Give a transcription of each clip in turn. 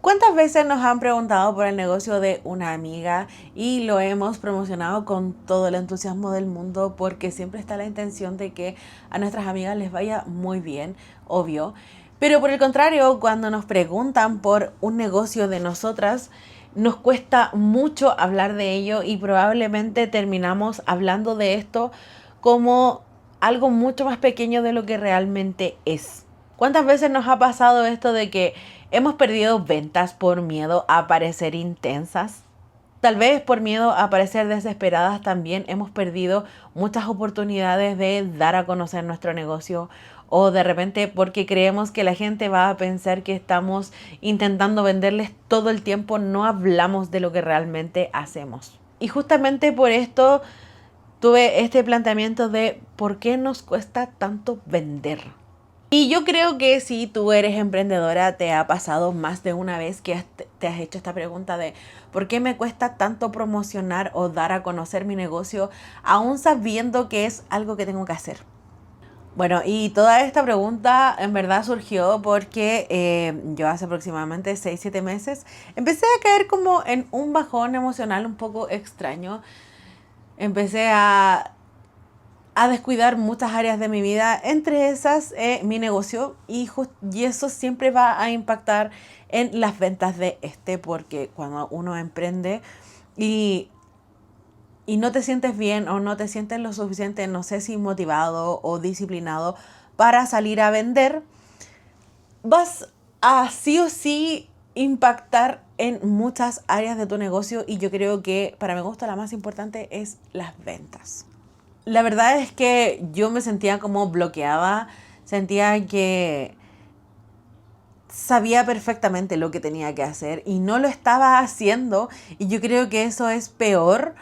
¿Cuántas veces nos han preguntado por el negocio de una amiga y lo hemos promocionado con todo el entusiasmo del mundo porque siempre está la intención de que a nuestras amigas les vaya muy bien, obvio? Pero por el contrario, cuando nos preguntan por un negocio de nosotras, nos cuesta mucho hablar de ello y probablemente terminamos hablando de esto como algo mucho más pequeño de lo que realmente es. ¿Cuántas veces nos ha pasado esto de que hemos perdido ventas por miedo a parecer intensas? Tal vez por miedo a parecer desesperadas también hemos perdido muchas oportunidades de dar a conocer nuestro negocio, o de repente porque creemos que la gente va a pensar que estamos intentando venderles todo el tiempo, no hablamos de lo que realmente hacemos. Y justamente por esto tuve este planteamiento de por qué nos cuesta tanto vender. Y yo creo que si tú eres emprendedora, te ha pasado más de una vez que te has hecho esta pregunta de ¿por qué me cuesta tanto promocionar o dar a conocer mi negocio aún sabiendo que es algo que tengo que hacer? Bueno, y toda esta pregunta en verdad surgió porque yo hace aproximadamente 6 o 7 meses empecé a caer como en un bajón emocional un poco extraño. Empecé a descuidar muchas áreas de mi vida, entre esas mi negocio, y eso siempre va a impactar en las ventas de porque cuando uno emprende y, y no te sientes bien o no te sientes lo suficiente, no sé si motivado o disciplinado para salir a vender, vas a sí o sí impactar en muchas áreas de tu negocio, y yo creo que para mi gusto la más importante es las ventas. La verdad es que yo me sentía como bloqueada, sentía que sabía perfectamente lo que tenía que hacer y no lo estaba haciendo, y yo creo que eso es peor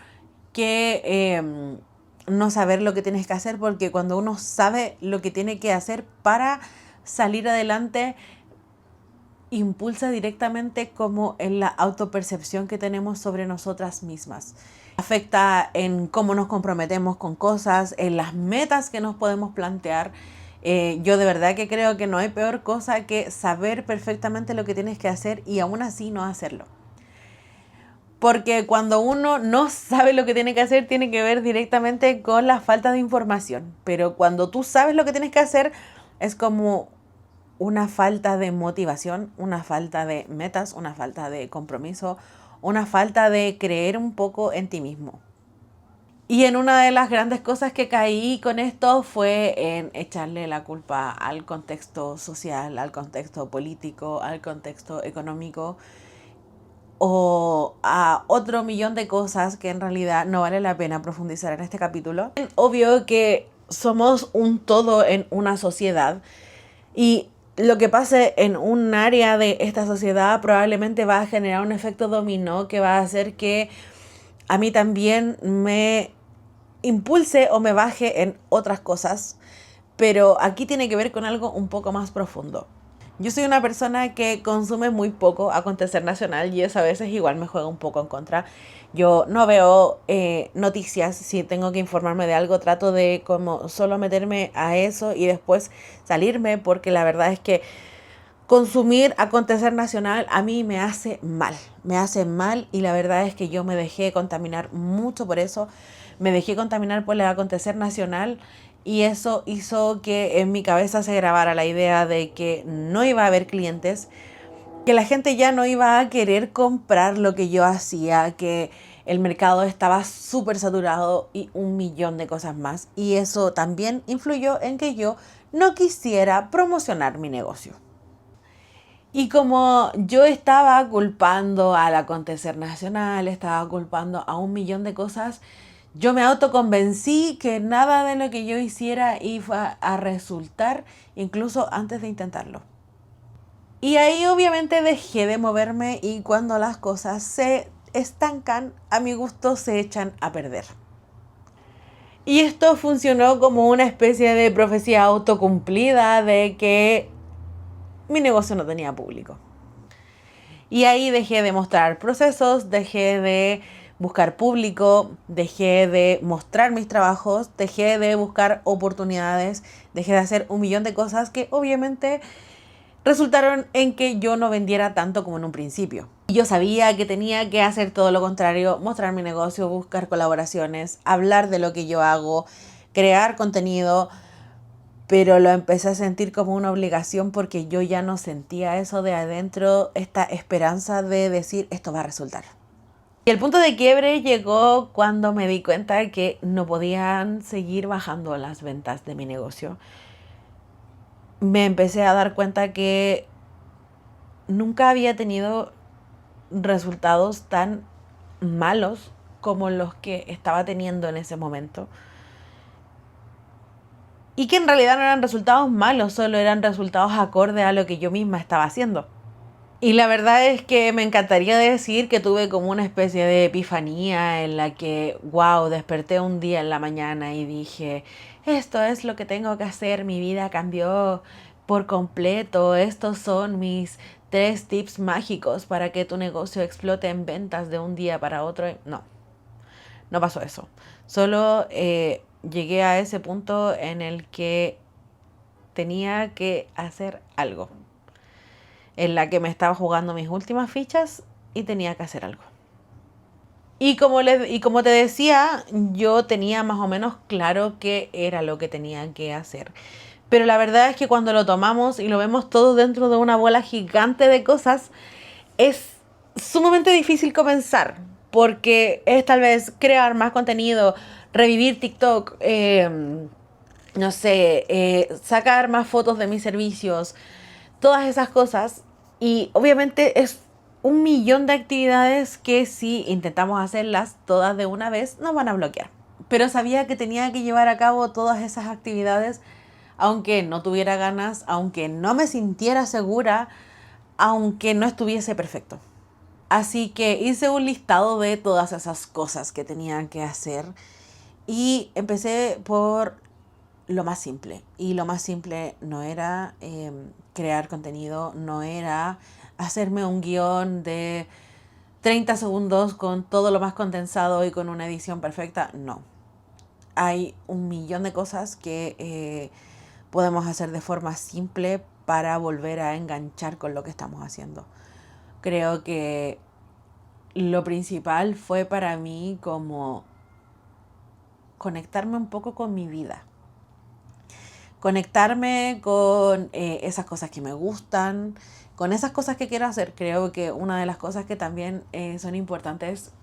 que no saber lo que tienes que hacer, porque cuando uno sabe lo que tiene que hacer para salir adelante, impulsa directamente como en la autopercepción que tenemos sobre nosotras mismas. Afecta en cómo nos comprometemos con cosas, en las metas que nos podemos plantear. Yo de verdad que creo que no hay peor cosa que saber perfectamente lo que tienes que hacer y aún así no hacerlo. Porque cuando uno no sabe lo que tiene que hacer, tiene que ver directamente con la falta de información. Pero cuando tú sabes lo que tienes que hacer, es como una falta de motivación, una falta de metas, una falta de compromiso, una falta de creer un poco en ti mismo. Y en una de las grandes cosas que caí con esto fue en echarle la culpa al contexto social, al contexto político, al contexto económico, o a otro millón de cosas que en realidad no vale la pena profundizar en este capítulo. Obvio que somos un todo en una sociedad, y lo que pase en un área de esta sociedad probablemente va a generar un efecto dominó que va a hacer que a mí también me impulse o me baje en otras cosas. Pero aquí tiene que ver con algo un poco más profundo. Yo soy una persona que consume muy poco acontecer nacional, y eso a veces igual me juega un poco en contra. Yo no veo noticias. Si tengo que informarme de algo, trato de como solo meterme a eso y después salirme, porque la verdad es que consumir acontecer nacional a mí me hace mal, y la verdad es que yo me dejé contaminar mucho por eso, me dejé contaminar por el acontecer nacional, y eso hizo que en mi cabeza se grabara la idea de que no iba a haber clientes, que la gente ya no iba a querer comprar lo que yo hacía, que el mercado estaba súper saturado y un millón de cosas más, y eso también influyó en que yo no quisiera promocionar mi negocio. Y como yo estaba culpando al acontecer nacional, estaba culpando a un millón de cosas, yo me autoconvencí que nada de lo que yo hiciera iba a resultar, incluso antes de intentarlo. Y ahí obviamente dejé de moverme, y cuando las cosas se estancan, a mi gusto se echan a perder. Y esto funcionó como una especie de profecía autocumplida de que mi negocio no tenía público. Y ahí dejé de mostrar procesos, dejé de buscar público, dejé de mostrar mis trabajos, dejé de buscar oportunidades, dejé de hacer un millón de cosas que obviamente resultaron en que yo no vendiera tanto como en un principio. Y yo sabía que tenía que hacer todo lo contrario, mostrar mi negocio, buscar colaboraciones, hablar de lo que yo hago, crear contenido, pero lo empecé a sentir como una obligación porque yo ya no sentía eso de adentro, esta esperanza de decir esto va a resultar. Y el punto de quiebre llegó cuando me di cuenta de que no podían seguir bajando las ventas de mi negocio. Me empecé a dar cuenta que nunca había tenido resultados tan malos como los que estaba teniendo en ese momento. Y que en realidad no eran resultados malos, solo eran resultados acorde a lo que yo misma estaba haciendo. Y la verdad es que me encantaría decir que tuve como una especie de epifanía en la que, wow, desperté un día en la mañana y dije, esto es lo que tengo que hacer, mi vida cambió por completo, estos son mis 3 tips mágicos para que tu negocio explote en ventas de un día para otro. No, no pasó eso. Solo llegué a ese punto en el que tenía que hacer algo, en la que me estaba jugando mis últimas fichas y tenía que hacer algo. Y como te decía, yo tenía más o menos claro qué era lo que tenía que hacer. Pero la verdad es que cuando lo tomamos y lo vemos todo dentro de una bola gigante de cosas, es sumamente difícil comenzar. Porque es tal vez crear más contenido, revivir TikTok, no sé, sacar más fotos de mis servicios, todas esas cosas. Y obviamente es un millón de actividades que si intentamos hacerlas todas de una vez nos van a bloquear. Pero sabía que tenía que llevar a cabo todas esas actividades aunque no tuviera ganas, aunque no me sintiera segura, aunque no estuviese perfecto. Así que hice un listado de todas esas cosas que tenía que hacer y empecé por lo más simple. Y lo más simple no era crear contenido, no era hacerme un guión de 30 segundos con todo lo más condensado y con una edición perfecta. No. Hay un millón de cosas que podemos hacer de forma simple para volver a enganchar con lo que estamos haciendo. Creo que lo principal fue para mí como conectarme un poco con mi vida. Conectarme con esas cosas que me gustan, con esas cosas que quiero hacer. Creo que una de las cosas que también son importantes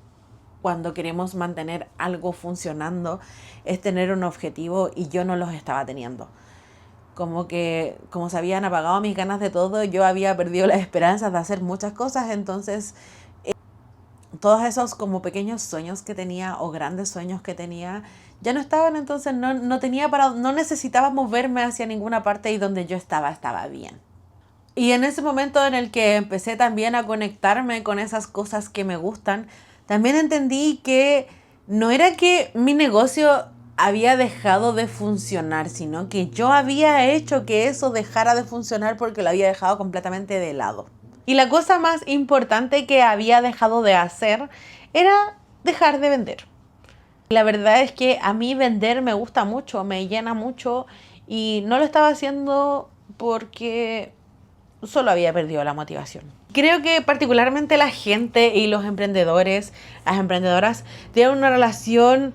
cuando queremos mantener algo funcionando es tener un objetivo y yo no los estaba teniendo. Como se habían apagado mis ganas de todo, yo había perdido las esperanzas de hacer muchas cosas, entonces todos esos como pequeños sueños que tenía o grandes sueños que tenía ya no estaban, entonces no necesitaba moverme hacia ninguna parte y donde yo estaba bien. Y en ese momento en el que empecé también a conectarme con esas cosas que me gustan, también entendí que no era que mi negocio había dejado de funcionar, sino que yo había hecho que eso dejara de funcionar porque lo había dejado completamente de lado. Y la cosa más importante que había dejado de hacer era dejar de vender. La verdad es que a mí vender me gusta mucho, me llena mucho y no lo estaba haciendo porque solo había perdido la motivación. Creo que particularmente la gente y los emprendedores, las emprendedoras, tienen una relación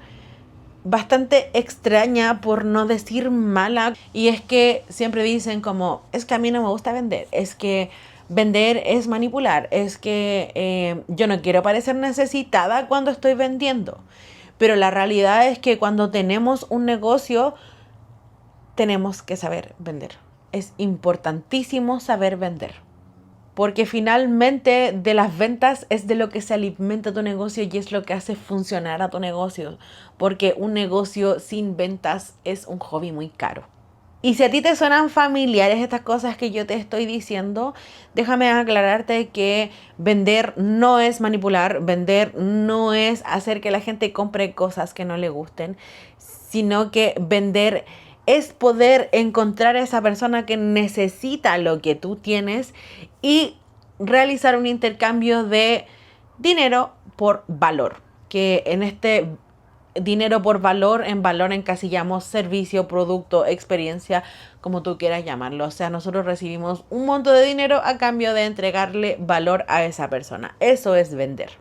bastante extraña, por no decir mala, y es que siempre dicen como, es que a mí no me gusta vender, es que vender es manipular, es que yo no quiero parecer necesitada cuando estoy vendiendo. Pero la realidad es que cuando tenemos un negocio, tenemos que saber vender. Es importantísimo saber vender. Porque finalmente de las ventas es de lo que se alimenta tu negocio y es lo que hace funcionar a tu negocio. Porque un negocio sin ventas es un hobby muy caro. Y si a ti te suenan familiares estas cosas que yo te estoy diciendo, déjame aclararte que vender no es manipular, vender no es hacer que la gente compre cosas que no le gusten, sino que vender es poder encontrar a esa persona que necesita lo que tú tienes y realizar un intercambio de dinero por valor, que en este dinero por valor. En valor encasillamos servicio, producto, experiencia, como tú quieras llamarlo. O sea, nosotros recibimos un monto de dinero a cambio de entregarle valor a esa persona. Eso es vender.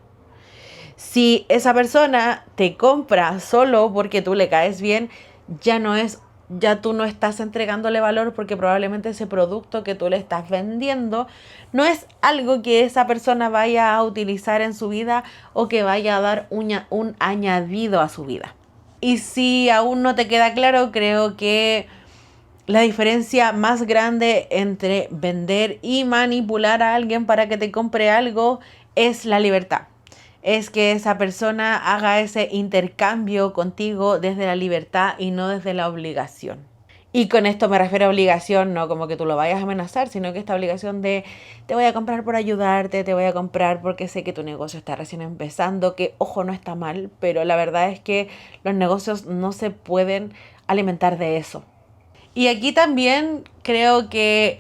Si esa persona te compra solo porque tú le caes bien, ya tú no estás entregándole valor, porque probablemente ese producto que tú le estás vendiendo no es algo que esa persona vaya a utilizar en su vida o que vaya a dar un añadido a su vida. Y si aún no te queda claro, creo que la diferencia más grande entre vender y manipular a alguien para que te compre algo es la libertad. Es que esa persona haga ese intercambio contigo desde la libertad y no desde la obligación. Y con esto me refiero a obligación, no como que tú lo vayas a amenazar, sino que esta obligación de te voy a comprar por ayudarte, te voy a comprar porque sé que tu negocio está recién empezando, que ojo, no está mal, pero la verdad es que los negocios no se pueden alimentar de eso. Y aquí también creo que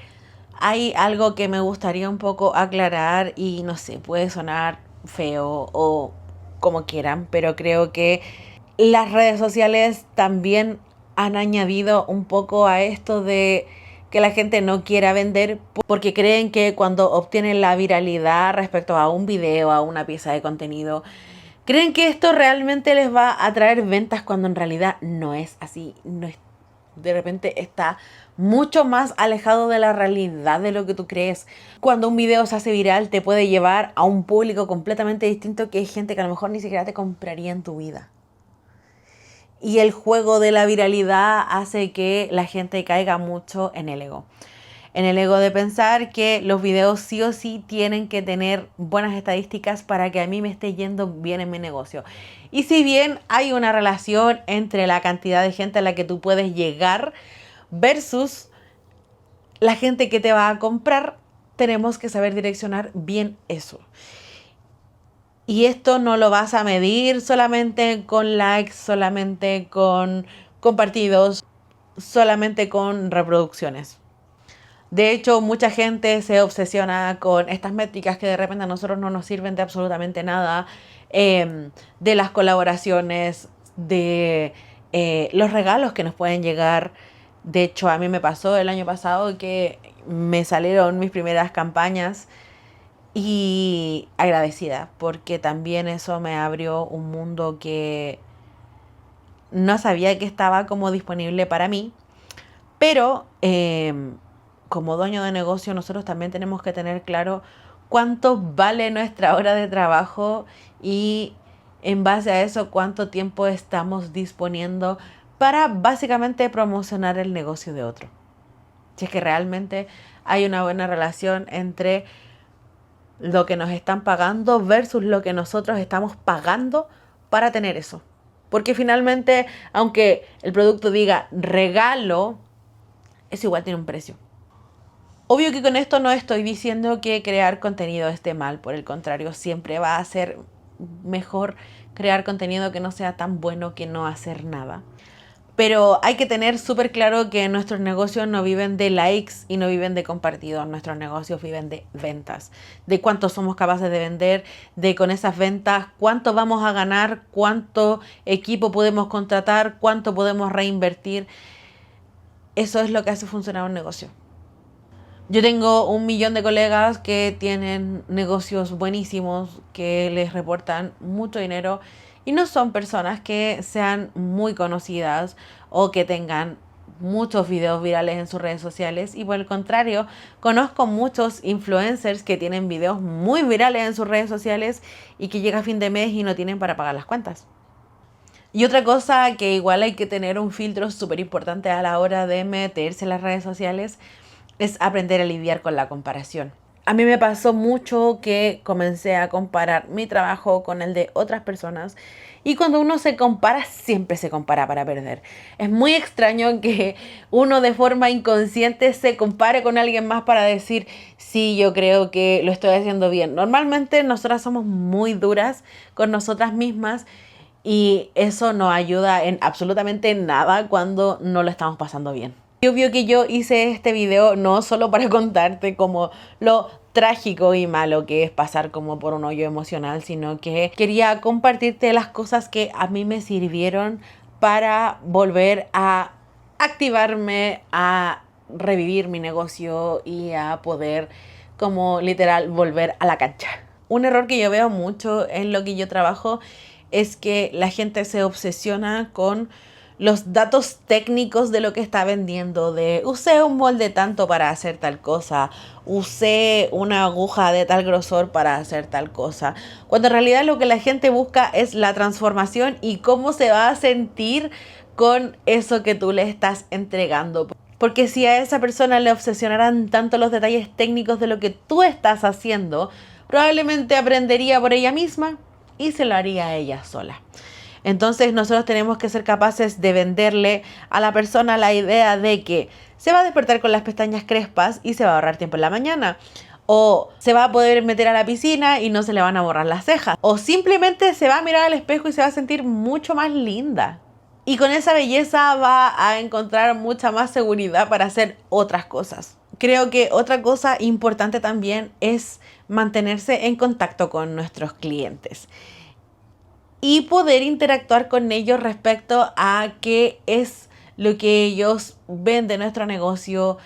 hay algo que me gustaría un poco aclarar y no sé, puede sonar feo o como quieran, pero creo que las redes sociales también han añadido un poco a esto de que la gente no quiera vender porque creen que cuando obtienen la viralidad respecto a un video, a una pieza de contenido, creen que esto realmente les va a traer ventas cuando en realidad no es así. No es, de repente está mucho más alejado de la realidad de lo que tú crees. Cuando un video se hace viral te puede llevar a un público completamente distinto, que es gente que a lo mejor ni siquiera te compraría en tu vida. Y el juego de la viralidad hace que la gente caiga mucho en el ego. En el ego de pensar que los videos sí o sí tienen que tener buenas estadísticas para que a mí me esté yendo bien en mi negocio. Y si bien hay una relación entre la cantidad de gente a la que tú puedes llegar versus la gente que te va a comprar, tenemos que saber direccionar bien eso. Y esto no lo vas a medir solamente con likes, solamente con compartidos, solamente con reproducciones. De hecho, mucha gente se obsesiona con estas métricas que de repente a nosotros no nos sirven de absolutamente nada, de las colaboraciones, de los regalos que nos pueden llegar. De hecho, a mí me pasó el año pasado que me salieron mis primeras campañas y agradecida, porque también eso me abrió un mundo que no sabía que estaba como disponible para mí. Pero como dueño de negocio, nosotros también tenemos que tener claro cuánto vale nuestra hora de trabajo y en base a eso cuánto tiempo estamos disponiendo para básicamente promocionar el negocio de otro. Si es que realmente hay una buena relación entre lo que nos están pagando versus lo que nosotros estamos pagando para tener eso. Porque finalmente, aunque el producto diga regalo, eso igual tiene un precio. Obvio que con esto no estoy diciendo que crear contenido esté mal. Por el contrario, siempre va a ser mejor crear contenido que no sea tan bueno que no hacer nada. Pero hay que tener súper claro que nuestros negocios no viven de likes y no viven de compartidos. Nuestros negocios viven de ventas, de cuánto somos capaces de vender, de con esas ventas cuánto vamos a ganar, cuánto equipo podemos contratar, cuánto podemos reinvertir. Eso es lo que hace funcionar un negocio. Yo tengo 1.000.000 de colegas que tienen negocios buenísimos, que les reportan mucho dinero y no son personas que sean muy conocidas o que tengan muchos videos virales en sus redes sociales. Y por el contrario, conozco muchos influencers que tienen videos muy virales en sus redes sociales y que llega a fin de mes y no tienen para pagar las cuentas. Y otra cosa que igual hay que tener un filtro súper importante a la hora de meterse en las redes sociales es aprender a lidiar con la comparación. A mí me pasó mucho que comencé a comparar mi trabajo con el de otras personas y cuando uno se compara, siempre se compara para perder. Es muy extraño que uno de forma inconsciente se compare con alguien más para decir, sí, yo creo que lo estoy haciendo bien. Normalmente nosotras somos muy duras con nosotras mismas y eso no ayuda en absolutamente nada cuando no lo estamos pasando bien. Obvio que yo hice este video no solo para contarte como lo trágico y malo que es pasar como por un hoyo emocional, sino que quería compartirte las cosas que a mí me sirvieron para volver a activarme, a revivir mi negocio y a poder como literal volver a la cancha. Un error que yo veo mucho en lo que yo trabajo es que la gente se obsesiona con los datos técnicos de lo que está vendiendo, de usé un molde tanto para hacer tal cosa, usé una aguja de tal grosor para hacer tal cosa, cuando en realidad lo que la gente busca es la transformación y cómo se va a sentir con eso que tú le estás entregando. Porque si a esa persona le obsesionaran tanto los detalles técnicos de lo que tú estás haciendo, probablemente aprendería por ella misma y se lo haría a ella sola. Entonces nosotros tenemos que ser capaces de venderle a la persona la idea de que se va a despertar con las pestañas crespas y se va a ahorrar tiempo en la mañana. O se va a poder meter a la piscina y no se le van a borrar las cejas. O simplemente se va a mirar al espejo y se va a sentir mucho más linda. Y con esa belleza va a encontrar mucha más seguridad para hacer otras cosas. Creo que otra cosa importante también es mantenerse en contacto con nuestros clientes y poder interactuar con ellos respecto a qué es lo que ellos ven de nuestro negocio,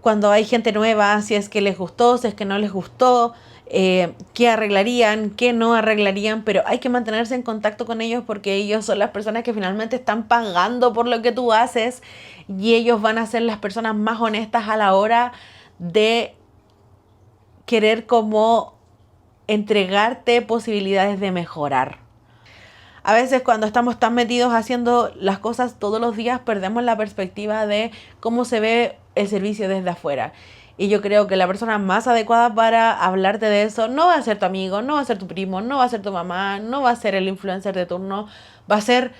cuando hay gente nueva, si es que les gustó, si es que no les gustó, qué arreglarían, qué no arreglarían, pero hay que mantenerse en contacto con ellos porque ellos son las personas que finalmente están pagando por lo que tú haces y ellos van a ser las personas más honestas a la hora de querer como entregarte posibilidades de mejorar. A veces cuando estamos tan metidos haciendo las cosas todos los días perdemos la perspectiva de cómo se ve el servicio desde afuera. Y yo creo que la persona más adecuada para hablarte de eso no va a ser tu amigo, no va a ser tu primo, no va a ser tu mamá, no va a ser el influencer de turno, va a ser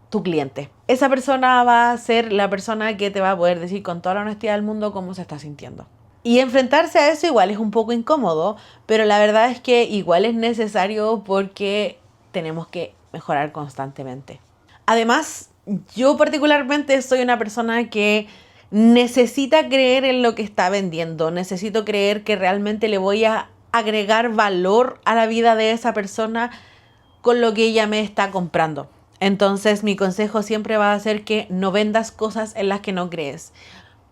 tu cliente. Esa persona va a ser la persona que te va a poder decir con toda la honestidad del mundo cómo se está sintiendo. Y enfrentarse a eso igual es un poco incómodo, pero la verdad es que igual es necesario porque tenemos que mejorar constantemente. Además, yo particularmente soy una persona que necesita creer en lo que está vendiendo. Necesito creer que realmente le voy a agregar valor a la vida de esa persona con lo que ella me está comprando. Entonces, mi consejo siempre va a ser que no vendas cosas en las que no crees.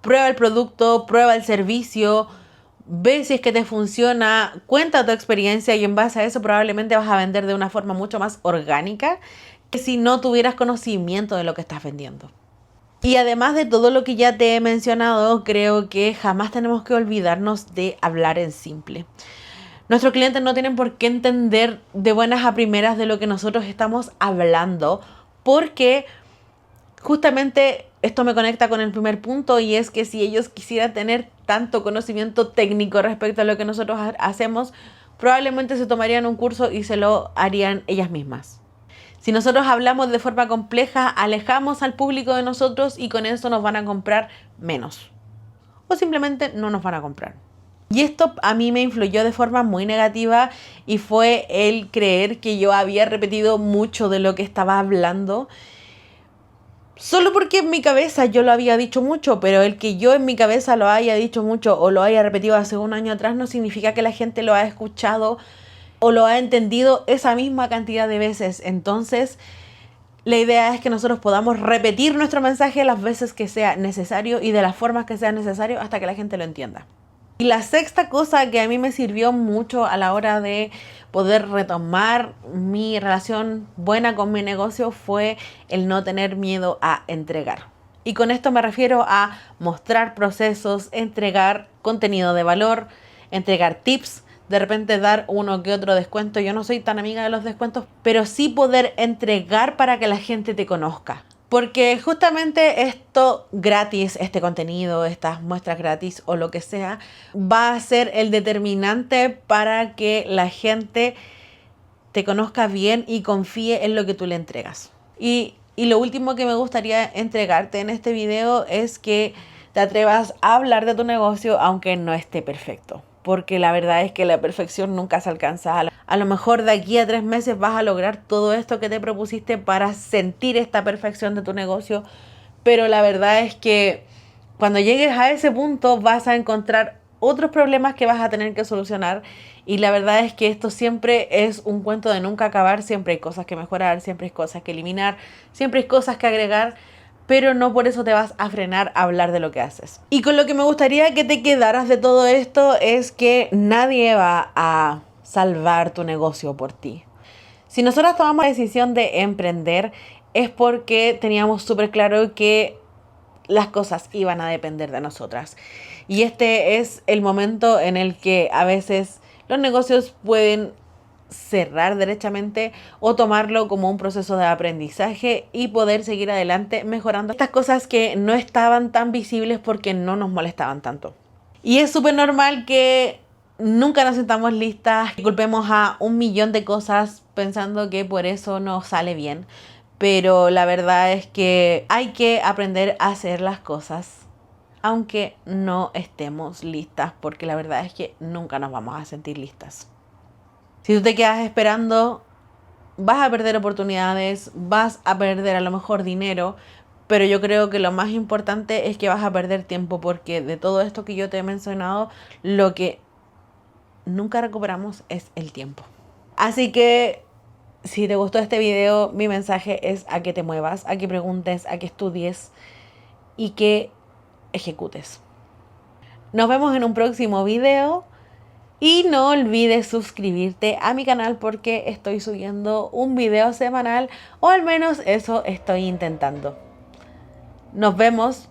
Prueba el producto, prueba el servicio, ve si es que te funciona, cuenta tu experiencia y en base a eso probablemente vas a vender de una forma mucho más orgánica que si no tuvieras conocimiento de lo que estás vendiendo. Y además de todo lo que ya te he mencionado, creo que jamás tenemos que olvidarnos de hablar en simple. Nuestros clientes no tienen por qué entender de buenas a primeras de lo que nosotros estamos hablando, porque justamente esto me conecta con el primer punto y es que si ellos quisieran tener tanto conocimiento técnico respecto a lo que nosotros hacemos, probablemente se tomarían un curso y se lo harían ellas mismas. Si nosotros hablamos de forma compleja, alejamos al público de nosotros y con eso nos van a comprar menos. O simplemente no nos van a comprar. Y esto a mí me influyó de forma muy negativa y fue el creer que yo había repetido mucho de lo que estaba hablando. Solo porque en mi cabeza yo lo había dicho mucho, pero el que yo en mi cabeza lo haya dicho mucho o lo haya repetido hace un año atrás no significa que la gente lo ha escuchado o lo ha entendido esa misma cantidad de veces. Entonces, la idea es que nosotros podamos repetir nuestro mensaje las veces que sea necesario y de las formas que sea necesario hasta que la gente lo entienda. Y la sexta cosa que a mí me sirvió mucho a la hora de poder retomar mi relación buena con mi negocio fue el no tener miedo a entregar. Y con esto me refiero a mostrar procesos, entregar contenido de valor, entregar tips, de repente dar uno que otro descuento. Yo no soy tan amiga de los descuentos, pero sí poder entregar para que la gente te conozca. Porque justamente esto gratis, este contenido, estas muestras gratis o lo que sea, va a ser el determinante para que la gente te conozca bien y confíe en lo que tú le entregas. Y lo último que me gustaría entregarte en este video es que te atrevas a hablar de tu negocio aunque no esté perfecto. Porque la verdad es que la perfección nunca se alcanza. A lo mejor de aquí a 3 meses vas a lograr todo esto que te propusiste para sentir esta perfección de tu negocio. Pero la verdad es que cuando llegues a ese punto vas a encontrar otros problemas que vas a tener que solucionar. Y la verdad es que esto siempre es un cuento de nunca acabar. Siempre hay cosas que mejorar, siempre hay cosas que eliminar, siempre hay cosas que agregar, pero no por eso te vas a frenar a hablar de lo que haces. Y con lo que me gustaría que te quedaras de todo esto es que nadie va a salvar tu negocio por ti. Si nosotros tomamos la decisión de emprender es porque teníamos súper claro que las cosas iban a depender de nosotras. Y este es el momento en el que a veces los negocios pueden cerrar derechamente o tomarlo como un proceso de aprendizaje y poder seguir adelante mejorando estas cosas que no estaban tan visibles porque no nos molestaban tanto. Y es súper normal que nunca nos sentamos listas, que culpemos a un millón de cosas pensando que por eso no sale bien. Pero la verdad es que hay que aprender a hacer las cosas aunque no estemos listas, porque la verdad es que nunca nos vamos a sentir listas. Si tú te quedas esperando, vas a perder oportunidades, vas a perder a lo mejor dinero, pero yo creo que lo más importante es que vas a perder tiempo, porque de todo esto que yo te he mencionado, lo que nunca recuperamos es el tiempo. Así que si te gustó este video, mi mensaje es a que te muevas, a que preguntes, a que estudies y que ejecutes. Nos vemos en un próximo video. Y no olvides suscribirte a mi canal porque estoy subiendo un video semanal, o al menos eso estoy intentando. Nos vemos.